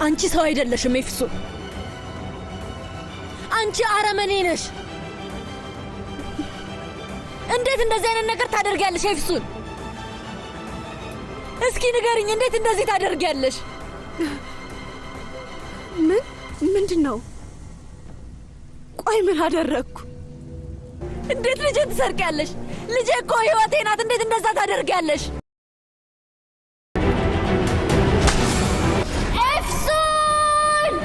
አንቺ ሰው አይደለሽም ኤፍሱን። አንቺ አረመኔ ነሽ። እንዴት እንደዚህ አይነት ነገር ታደርጊያለሽ ኤፍሱን? እስኪ ንገሪኝ፣ እንዴት እንደዚህ ታደርጊያለሽ? ምንድነው? ቆይ ምን አደረግኩ? እንዴት ልጄን ትሰርቂያለሽ? ልጄ እኮ ህይወቴ ናት። እንዴት እንደዛ ታደርጊያለሽ? ኤፍሱን!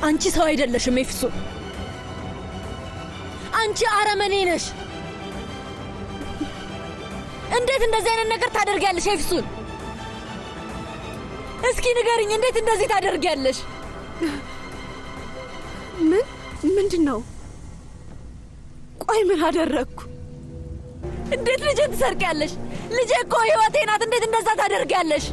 አንቺ ሰው አይደለሽም ኤፍሱን። አንቺ አረመኔ ነሽ። እንዴት እንደዚህ አይነት ነገር ታደርጊያለሽ ኤፍሱን? እስኪ ንገሪኝ፣ እንዴት እንደዚህ ታደርጊያለሽ? ምንድነው? ቆይ ምን አደረግኩ? እንዴት ልጄን ትሰርቂያለሽ? ልጄ እኮ ህይወቴ ናት። እንዴት እንደዛ ታደርጊያለሽ?